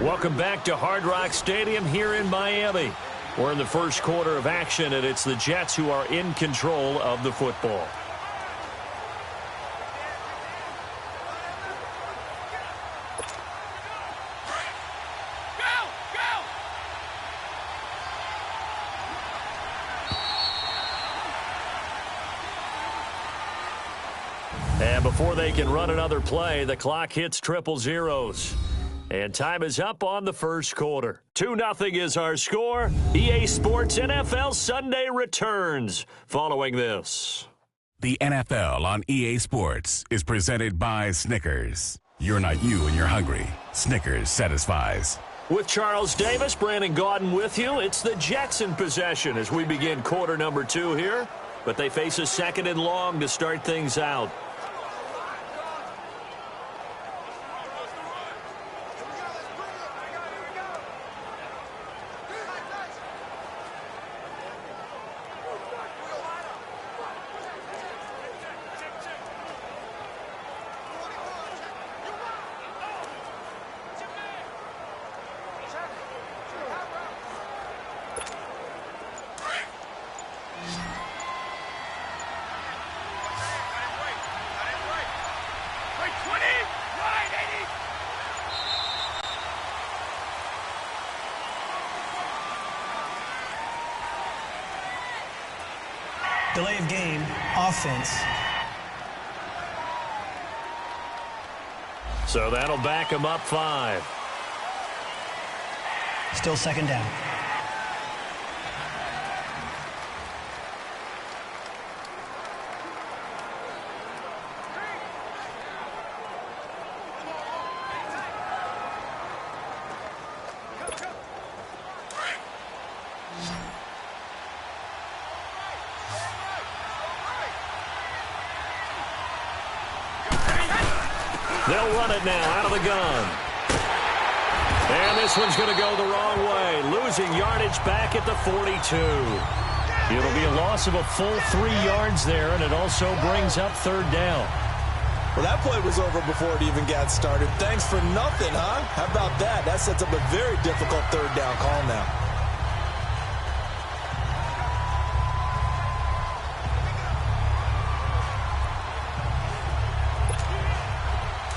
Welcome back to Hard Rock Stadium here in Miami. We're in the first quarter of action, and it's the Jets who are in control of the football. And before they can run another play, the clock hits triple zeros. And time is up on the first quarter. 2-0 is our score. EA Sports NFL Sunday returns following this. The NFL on EA Sports is presented by Snickers. You're not you and you're hungry. Snickers satisfies. With Charles Davis, Brandon Gaudin with you. It's the Jets in possession as we begin quarter number 2 here. But they face a second and long to start things out. Delay of game, offense. So that'll back him up 5. Still second down. They'll run it now out of the gun. And this one's going to go the wrong way. Losing yardage back at the 42. It'll be a loss of a full 3 yards there, and it also brings up third down. Well, that play was over before it even got started. Thanks for nothing, huh? How about that? That sets up a very difficult third down call now.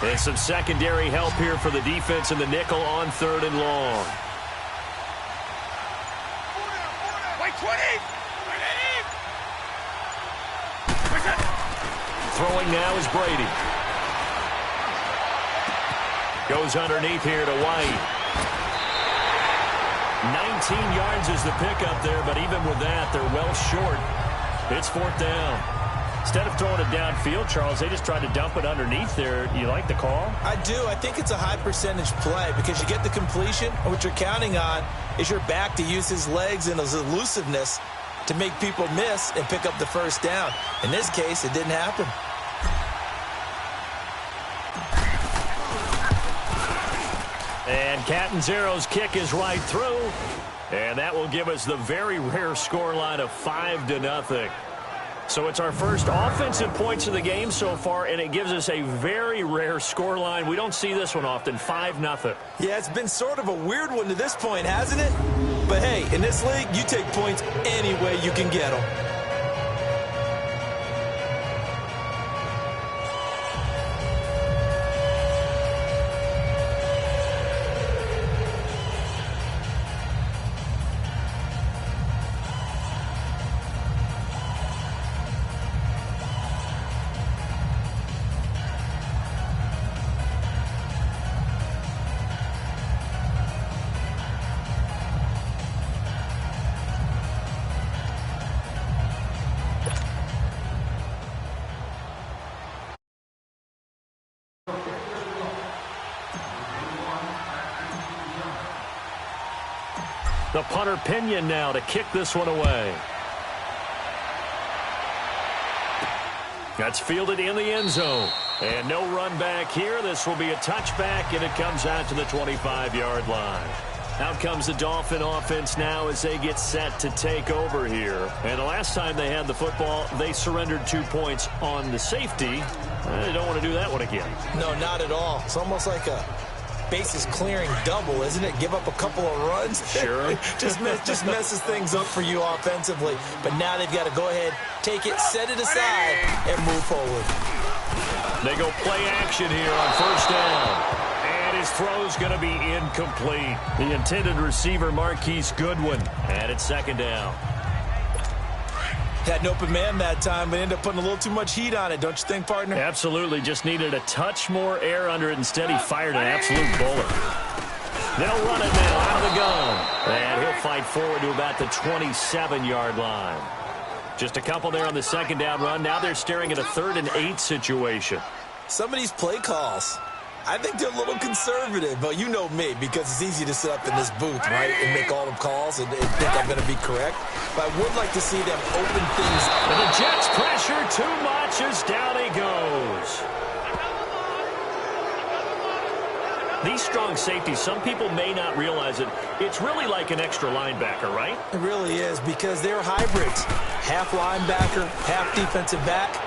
And some secondary help here for the defense in the nickel on third and long. Throwing now is Brady. Goes underneath here to White. 19 yards is the pickup there, but even with that, they're well short. It's fourth down. Instead of throwing it downfield, Charles, they just tried to dump it underneath there. You like the call? I do. I think it's a high percentage play because you get the completion, and what you're counting on is your back to use his legs and his elusiveness to make people miss and pick up the first down. In this case, it didn't happen. And Catanzaro's kick is right through. And that will give us the very rare scoreline of 5-0. So it's our first offensive points of the game so far, and it gives us a very rare scoreline. We don't see this one often, 5-0. Yeah, it's been sort of a weird one to this point, hasn't it? But hey, in this league, you take points any way you can get them. The punter Pinion now to kick this one away. That's fielded in the end zone. And no run back here. This will be a touchback, and it comes out to the 25-yard line. Out comes the Dolphin offense now as they get set to take over here. And the last time they had the football, they surrendered 2 points on the safety. They don't want to do that one again. No, not at all. It's almost like a bases clearing double, isn't it? Give up a couple of runs. Sure. just messes things up for you offensively. But now they've got to go ahead, take it, set it aside, and move forward. They go play action here on first down. And his throw's going to be incomplete. The intended receiver, Marquise Goodwin. And it's second down. Had an open man that time, but ended up putting a little too much heat on it, don't you think, partner? Absolutely. Just needed a touch more air under it. Instead, he fired an absolute bullet. They'll run it now out of the gun. And he'll fight forward to about the 27-yard line. Just a couple there on the second down run. Now they're staring at a 3rd and 8 situation. Some of these play calls, I think they're a little conservative, but you know me, because it's easy to sit up in this booth, right, and make all the calls and think I'm going to be correct. But I would like to see them open things up. And the Jets pressure too much as down he goes. These strong safeties, some people may not realize it. It's really like an extra linebacker, right? It really is, because they're hybrids. Half linebacker, half defensive back.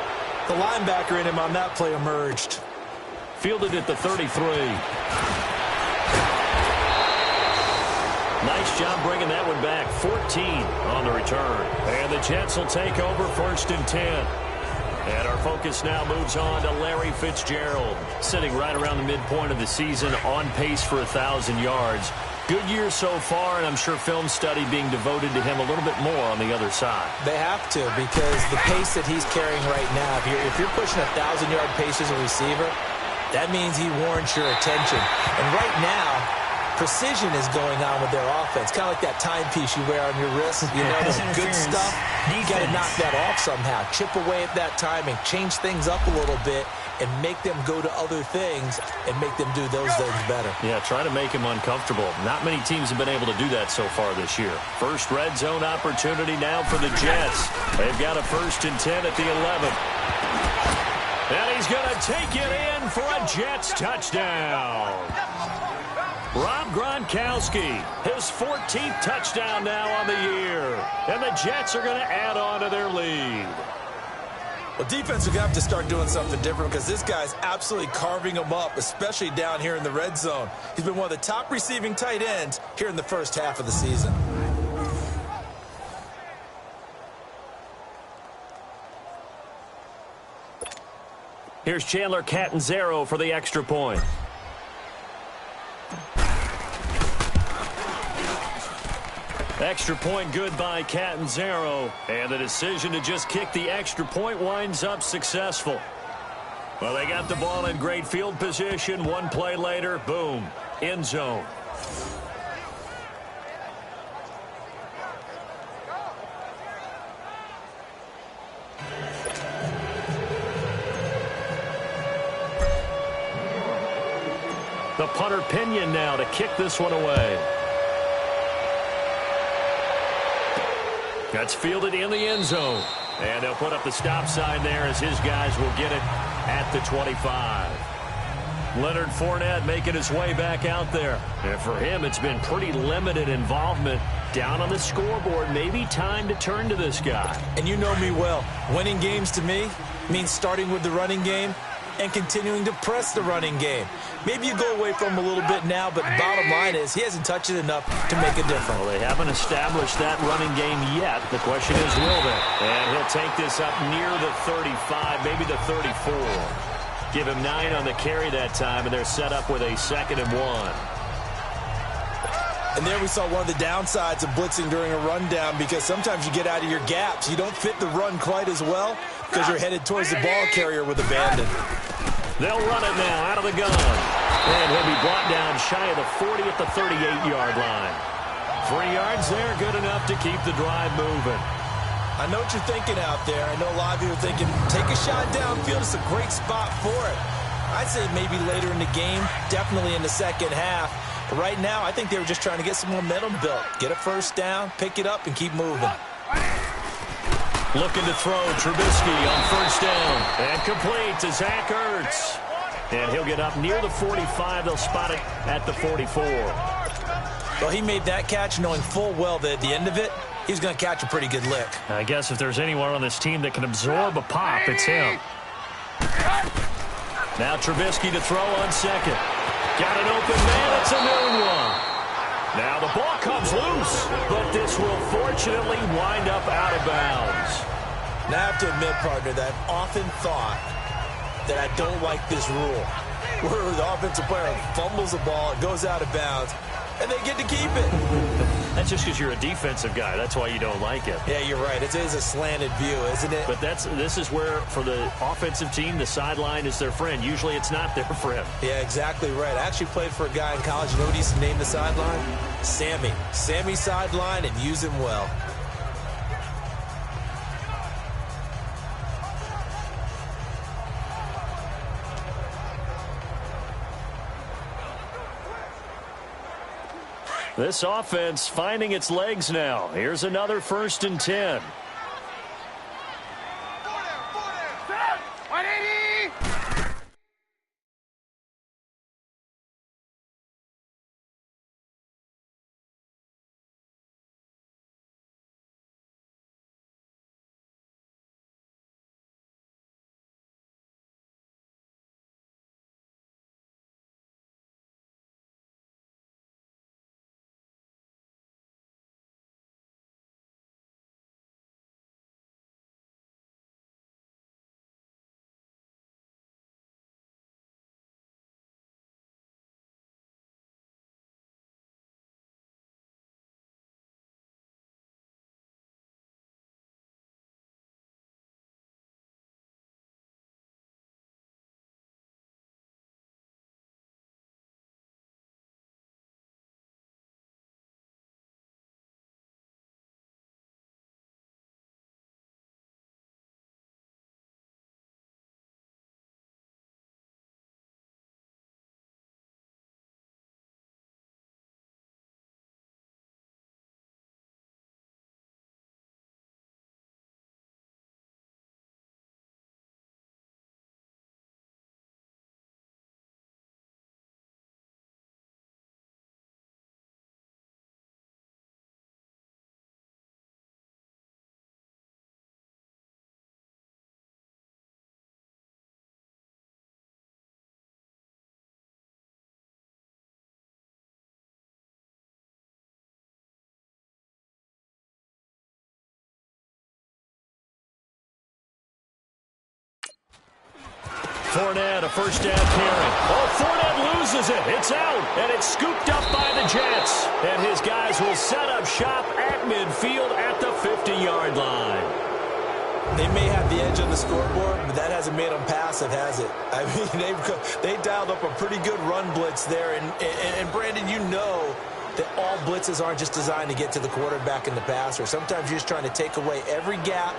The linebacker in him on that play emerged. Fielded at the 33. Nice job bringing that one back. 14 on the return. And the Jets will take over 1st and 10. And our focus now moves on to Larry Fitzgerald, sitting right around the midpoint of the season, on pace for 1,000 yards. Good year so far, and I'm sure film study being devoted to him a little bit more on the other side. They have to, because the pace that he's carrying right now, if you're pushing 1,000-yard pace as a receiver, that means he warrants your attention. And right now, precision is going on with their offense. Kind of like that timepiece you wear on your wrist. You know, the good stuff. You got to knock that off somehow. Chip away at that timing. Change things up a little bit and make them go to other things and make them do those things better. Yeah, try to make him uncomfortable. Not many teams have been able to do that so far this year. First red zone opportunity now for the Jets. They've got a 1st and 10 at the 11. And he's going to take it in for a Jets touchdown. Rob Gronkowski, his 14th touchdown now on the year. And the Jets are going to add on to their lead. Well, defense are going to have to start doing something different, because this guy's absolutely carving them up, especially down here in the red zone. He's been one of the top receiving tight ends here in the first half of the season. Here's Chandler Catanzaro for the extra point. Extra point good by Catanzaro. And the decision to just kick the extra point winds up successful. Well, they got the ball in great field position. One play later, boom, end zone. The punter Pinion now to kick this one away. That's fielded in the end zone. And they'll put up the stop sign there as his guys will get it at the 25. Leonard Fournette making his way back out there. And for him, it's been pretty limited involvement down on the scoreboard. Maybe time to turn to this guy. And you know me well. Winning games to me means starting with the running game and continuing to press the running game. Maybe you go away from him a little bit now, but the bottom line is he hasn't touched it enough to make a difference. Well, they haven't established that running game yet. The question is, will they? And he'll take this up near the 35, maybe the 34. Give him 9 on the carry that time, and they're set up with a 2nd and 1. And there we saw one of the downsides of blitzing during a rundown, because sometimes you get out of your gaps. You don't fit the run quite as well because you're headed towards the ball carrier with abandon. They'll run it now out of the gun. And he'll be brought down shy of the 40 at the 38-yard line. 3 yards there, good enough to keep the drive moving. I know what you're thinking out there. I know a lot of you are thinking, take a shot downfield. It's a great spot for it. I'd say maybe later in the game, definitely in the second half. But right now, I think they were just trying to get some momentum built. Get a first down, pick it up, and keep moving. Looking to throw, Trubisky on first down. And complete to Zach Ertz. And he'll get up near the 45. They'll spot it at the 44. Well, he made that catch knowing full well that at the end of it, he's going to catch a pretty good lick. I guess if there's anyone on this team that can absorb a pop, it's him. Now Trubisky to throw on second. Got an open man. It's a noon one. Now the ball comes loose, but this will fortunately wind up out of bounds. Now I have to admit, partner, that I've often thought that I don't like this rule, where the offensive player fumbles the ball, it goes out of bounds, and they get to keep it. That's just because you're a defensive guy. That's why you don't like it. Yeah, you're right. It is a slanted view, isn't it? But this is where, for the offensive team, the sideline is their friend. Usually it's not their friend. Yeah, exactly right. I actually played for a guy in college. You know what he used to name the sideline? Sammy. Sammy sideline, and use him well. This offense finding its legs now. Here's another 1st and 10. Fournette, a first down carry. Oh, Fournette loses it. It's out, and it's scooped up by the Jets. And his guys will set up shop at midfield at the 50-yard line. They may have the edge on the scoreboard, but that hasn't made them passive, has it? I mean, they dialed up a pretty good run blitz there. And Brandon, you know that all blitzes aren't just designed to get to the quarterback in the passer. Sometimes you're just trying to take away every gap,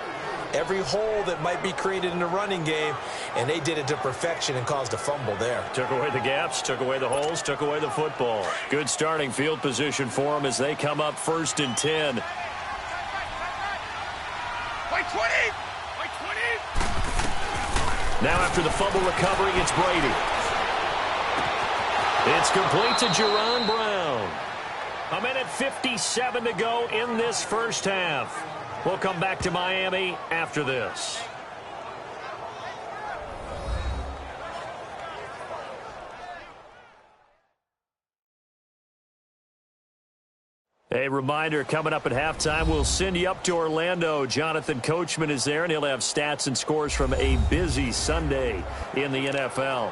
every hole that might be created in the running game, and they did it to perfection and caused a fumble there. Took away the gaps, took away the holes, took away the football. Good starting field position for them as they come up 1st and 10. By 20! By 20! Now after the fumble recovery, it's Brady. It's complete to Jerron Brown. 1:57 to go in this first half. We'll come back to Miami after this. A reminder, coming up at halftime, we'll send you up to Orlando. Jonathan Coachman is there, and he'll have stats and scores from a busy Sunday in the NFL.